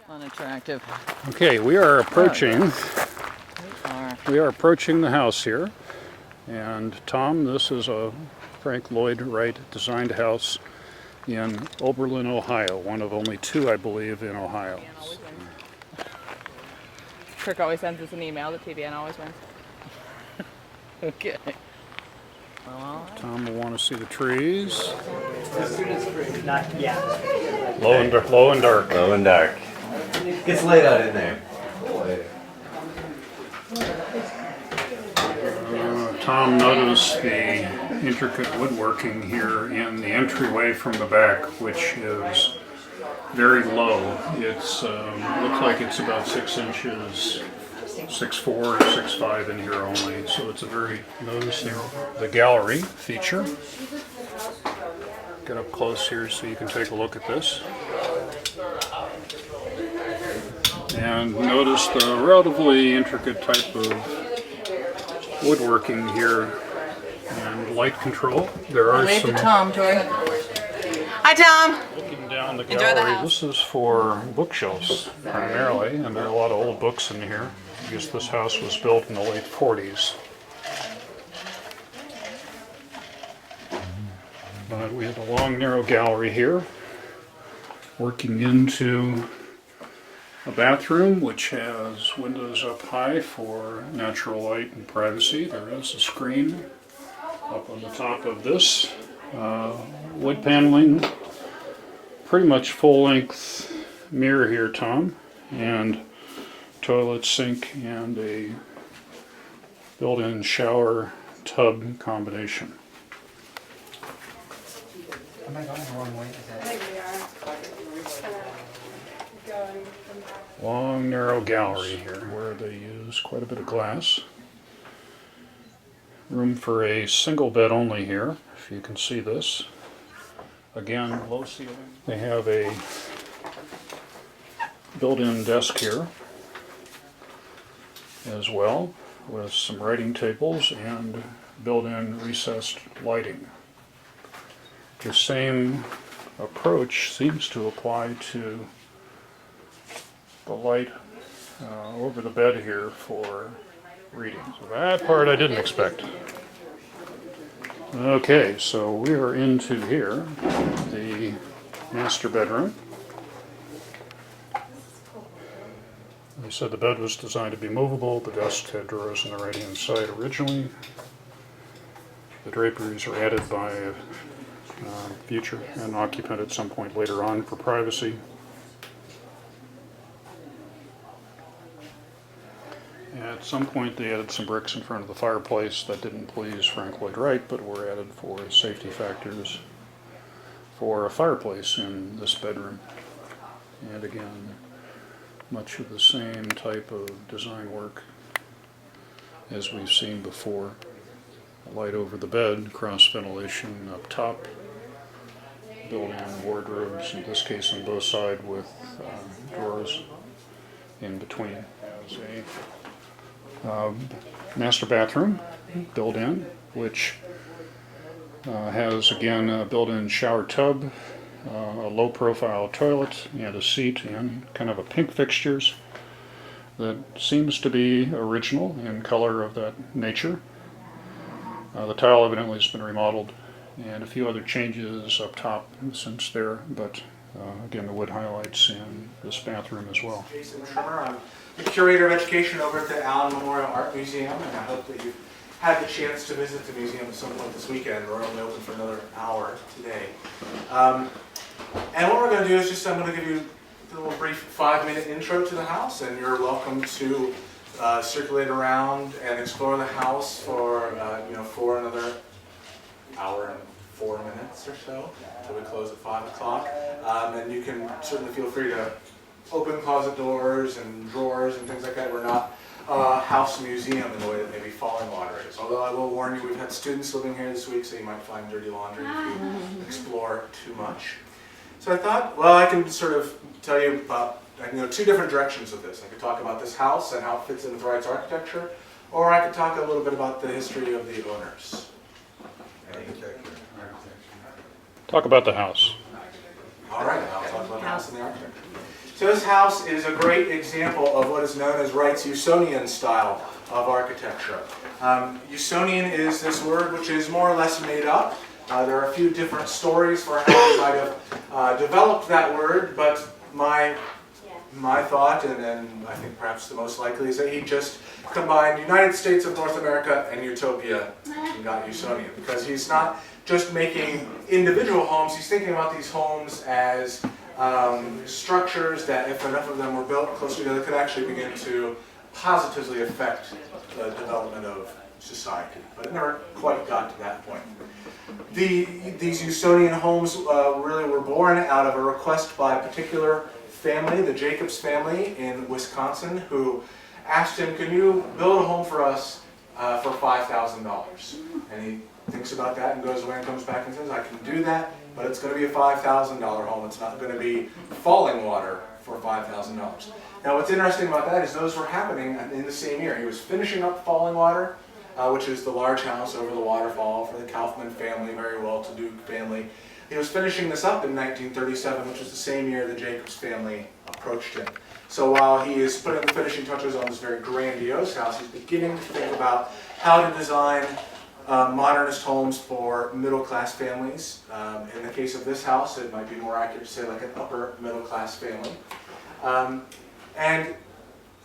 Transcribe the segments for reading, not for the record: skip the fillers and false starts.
Unattractive. Okay, we are approaching. We are approaching the house here, and Tom, this is a Frank Lloyd Wright designed house in Oberlin, Ohio. One of only two, I believe, in Ohio. Kirk always sends us an email. The TBN always wins. Okay. Well, Tom will want to see the trees. Not yet. Low and dark. Low and dark. Low and dark. It's light out in there. Tom noticed the intricate woodworking here in the entryway from the back, which is very low. It's looks like it's about 6 inches, 6'4" or 6'5" in here only. So it's a very noticing the gallery feature. Get up close here so you can take a look at this. And notice the relatively intricate type of woodworking here and light control. There are wave some. to Tom, Tori. Hi, Tom. Looking down the Enjoy the gallery, house. this is for bookshelves primarily, and there are a lot of old books in here because this house was built in the late 40s. But we have a long, narrow gallery here, working into a bathroom which has windows up high for natural light and privacy. There is a screen up on the top of this. Wood paneling, pretty much full-length mirror here, Tom, and toilet, sink, and a built-in shower tub combination. Am I going the wrong way? Is that... Long, narrow gallery here where they use quite a bit of glass. Room for a single bed only here, if you can see this. Again, low ceiling. They have a built-in desk here as well, with some writing tables and built-in recessed lighting. The same approach seems to apply to the light over the bed here for reading. So that part I didn't expect. Okay, so we are into here, the master bedroom. They said the bed was designed to be movable. The desk had drawers on the right-hand side originally. The draperies are added by a future an occupant at some point later on for privacy. At some point they added some bricks in front of the fireplace that didn't please Frank Lloyd Wright, but were added for safety factors for a fireplace in this bedroom. And again, much of the same type of design work as we've seen before. Light over the bed, cross ventilation up top, built-in wardrobes, in this case on both sides with drawers in between. There's a master bathroom built in, which has again a built-in shower tub, a low-profile toilet, and a seat, and kind of a pink fixtures that seems to be original in color of that nature. The tile evidently has been remodeled, and a few other changes up top since there, but again the wood highlights in this bathroom as well. Jason Trimmer. I'm the curator of education over at the Allen Memorial Art Museum, and I hope that you've had the chance to visit the museum at some point this weekend. We're only open for another hour today. And what we're going to do is I'm going to give you a little brief 5-minute intro to the house, and you're welcome to circulate around and explore the house for for another hour and 4 minutes or so until we close at 5 o'clock. And you can certainly feel free to open closet doors and drawers and things like that. We're not a house museum in the way that maybe Falling Water is. Although I will warn you, we've had students living here this week, so you might find dirty laundry if you explore too much. So I thought, well, I can sort of tell you about 2 different directions of this. I could talk about this house and how it fits in with Wright's architecture, or I could talk a little bit about the history of the owners. Talk about the house. house and the architecture. So this house is a great example of what is known as Wright's Usonian style of architecture. Usonian is this word which is more or less made up. There are a few different stories for how we might have developed that word, but my thought, and I think perhaps the most likely, is that he just combined United States of North America and Utopia and got Usonian, because he's not just making individual homes, he's thinking about these homes as structures that, if enough of them were built close together, could actually begin to positively affect the development of society. But it never quite got to that point. These Usonian homes really were born out of a request by a particular family, the Jacobs family in Wisconsin, who asked him, can you build a home for us for $5,000? And he thinks about that and goes away and comes back and says, I can do that, but it's going to be a $5,000 home. It's not going to be falling water for $5,000. Now what's interesting about that is those were happening in the same year. He was finishing up Falling Water, which is the large house over the waterfall for the Kaufman family, very well-to-do family. He was finishing this up in 1937, which was the same year the Jacobs family approached him. So while he is putting the finishing touches on this very grandiose house, he's beginning to think about how to design modernist homes for middle-class families. In the case of this house, it might be more accurate to say like an upper middle-class family. And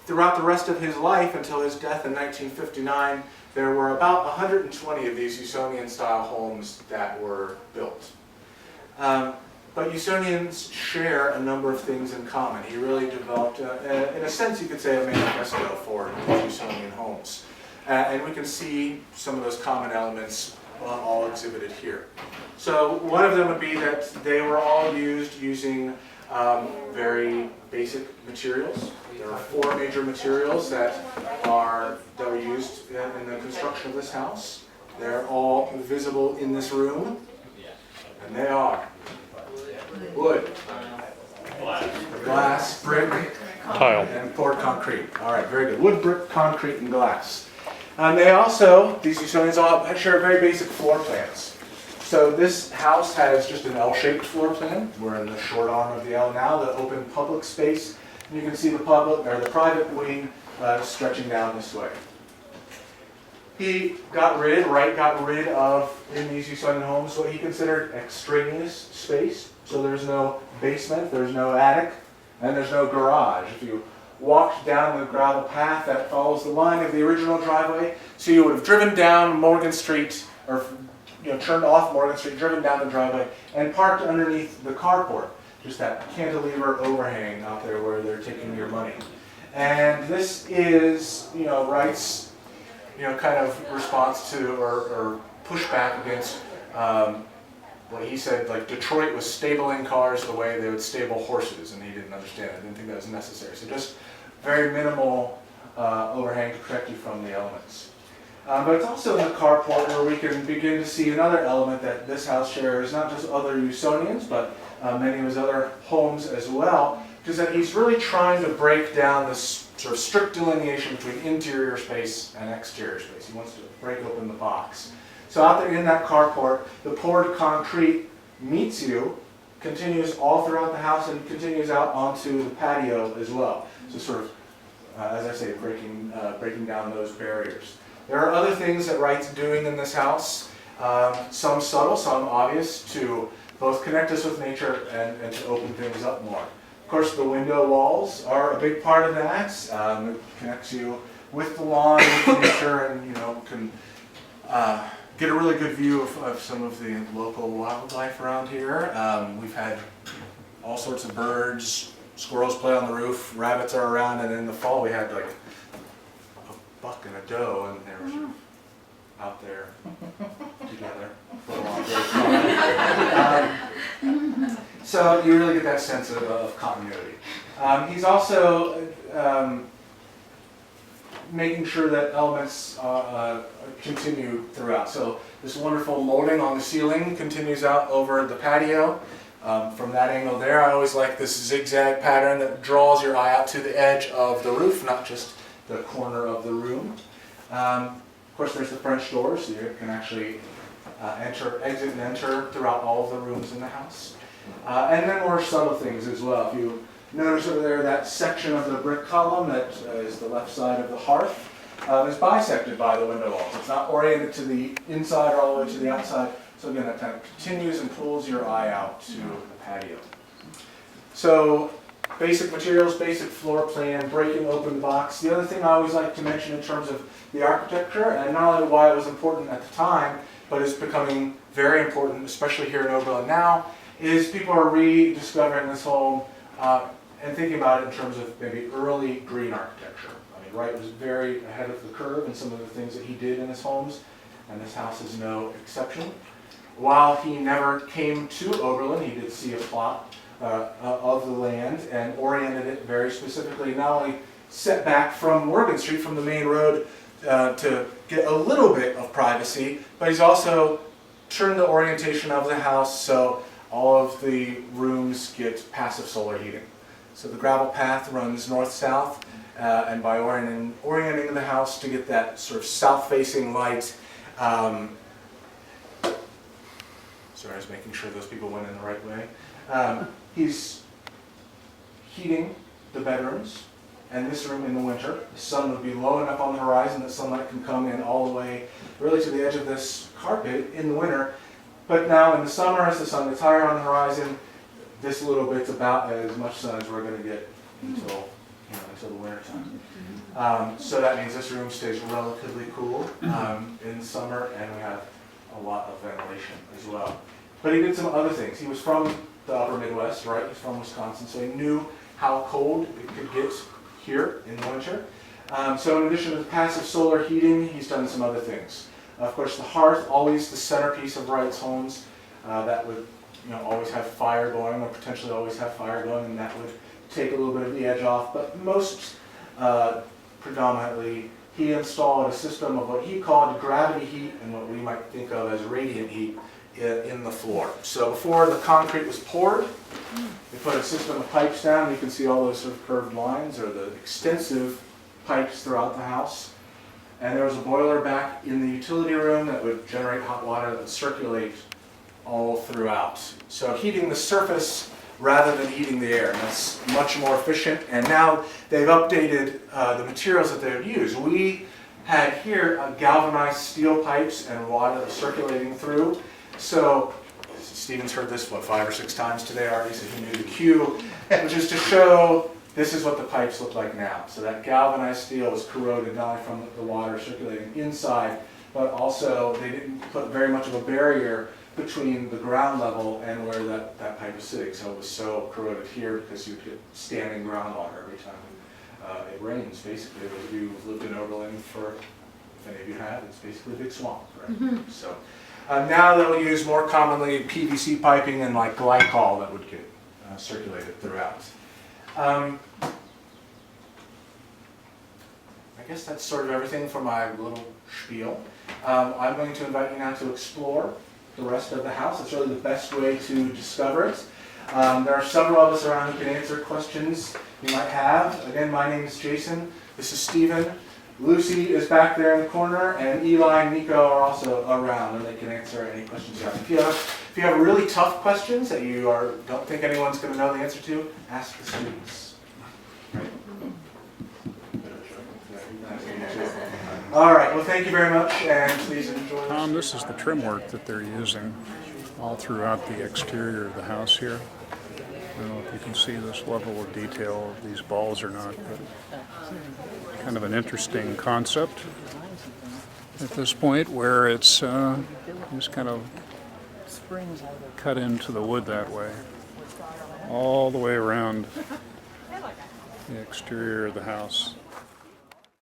throughout the rest of his life, until his death in 1959, there were about 120 of these Usonian-style homes that were built. But Usonians share a number of things in common. He really developed, in a sense you could say, a manifesto for these Usonian homes. And we can see some of those common elements all exhibited here. So one of them would be that they were all using very basic materials. There are 4 major materials that were used in the construction of this house. They're all visible in this room, and they are wood, glass, brick, Tile. and poured concrete. All right, very good. Wood, brick, concrete, and glass. They also, these Usonians all share very basic floor plans. So this house has just an L-shaped floor plan. We're in the short arm of the L now, the open public space. And you can see the public or the private wing stretching down this way. Wright got rid of, in these Usonian homes, what he considered extraneous space. So there's no basement, there's no attic, and there's no garage. If you walked down the gravel path that follows the line of the original driveway, so you would have driven down Morgan Street, or turned off Morgan Street, driven down the driveway, and parked underneath the carport. Just that cantilever overhang out there where they're taking your money. And this is, Wright's, kind of response to or pushback against what he said, like Detroit was stabling cars the way they would stable horses, and he didn't understand it. I didn't think that was necessary. So just very minimal overhang to protect you from the elements. But it's also in the carport where we can begin to see another element that this house shares, not just other Usonians, but many of his other homes as well, is that he's really trying to break down this sort of strict delineation between interior space and exterior space. He wants to break open the box. So out there in that carport, the poured concrete meets you, continues all throughout the house, and continues out onto the patio as well. So sort of, as I say, breaking down those barriers. There are other things that Wright's doing in this house, some subtle, some obvious, to both connect us with nature and to open things up more. Of course, the window walls are a big part of that. It connects you with the lawn, with nature, and can get a really good view of some of the local wildlife around here. We've had all sorts of birds, squirrels play on the roof, rabbits are around, and in the fall we had like a buck and a doe, and they were out there together for a long period of time. So you really get that sense of continuity. He's also making sure that elements continue throughout. So this wonderful molding on the ceiling continues out over the patio. From that angle there, I always like this zigzag pattern that draws your eye out to the edge of the roof, not just the corner of the room. Of course, there's the French doors, so you can actually exit and enter throughout all of the rooms in the house. And then more subtle things as well. If you notice over there, that section of the brick column that is the left side of the hearth is bisected by the window walls. It's not oriented to the inside or all the way to the outside. So again, that kind of continues and pulls your eye out to the patio. So basic materials, basic floor plan, breaking open the box. The other thing I always like to mention in terms of the architecture, and not only why it was important at the time, but it's becoming very important, especially here in Oberlin now, is people are rediscovering this home and thinking about it in terms of maybe early green architecture. I mean, Wright was very ahead of the curve in some of the things that he did in his homes, and this house is no exception. While he never came to Oberlin, he did see a plot of the land and oriented it very specifically, not only set back from Morgan Street, from the main road, to get a little bit of privacy, but he's also turned the orientation of the house so all of the rooms get passive solar heating. So the gravel path runs north-south, and by orienting the house to get that sort of south-facing light, sorry, I was making sure those people went in the right way. He's heating the bedrooms and this room in the winter. The sun would be low enough on the horizon that sunlight can come in all the way really to the edge of this carpet in the winter. But now in the summer, as the sun gets higher on the horizon, this little bit's about as much sun as we're going to get until the winter time. So that means this room stays relatively cool in the summer, and we have a lot of ventilation as well. But he did some other things. He was from the upper Midwest, right? He's from Wisconsin, so he knew how cold it could get here in the winter. So in addition to the passive solar heating, he's done some other things. Of course, the hearth, always the centerpiece of Wright's homes. That would always have fire going, or potentially always have fire going, and that would take a little bit of the edge off. But most predominantly, he installed a system of what he called gravity heat and what we might think of as radiant heat in the floor. So before the concrete was poured, they put a system of pipes down. You can see all those sort of curved lines, or the extensive pipes throughout the house. And there was a boiler back in the utility room that would generate hot water that would circulate all throughout. So heating the surface rather than heating the air. And that's much more efficient. And now they've updated the materials that they would use. We had here galvanized steel pipes and water circulating through. So Stephen's heard this, 5 or 6 times today already, so he knew the cue, which is to show this is what the pipes look like now. So that galvanized steel was corroded not only from the water circulating inside, but also they didn't put very much of a barrier between the ground level and where that pipe is sitting. So it was so corroded here because you get standing groundwater every time it rains, basically. Those of you who've lived in Oberlin for, if any of you have, it's basically a big swamp, right? Mm-hmm. So now they'll use more commonly PVC piping and like glycol that would get circulated throughout. I guess that's sort of everything for my little spiel. I'm going to invite you now to explore the rest of the house. It's really the best way to discover it. There are several of us around who can answer questions you might have. Again, my name is Jason. This is Stephen. Lucy is back there in the corner, and Eli and Nico are also around, and they can answer any questions you have. If you have really tough questions that you don't think anyone's going to know the answer to, ask the students. Right? All right. Well, thank you very much, and please enjoy. Tom, this is the trim work that they're using all throughout the exterior of the house here. I don't know if you can see this level of detail of these balls or not, but kind of an interesting concept at this point where it's just kind of cut into the wood that way, all the way around the exterior of the house.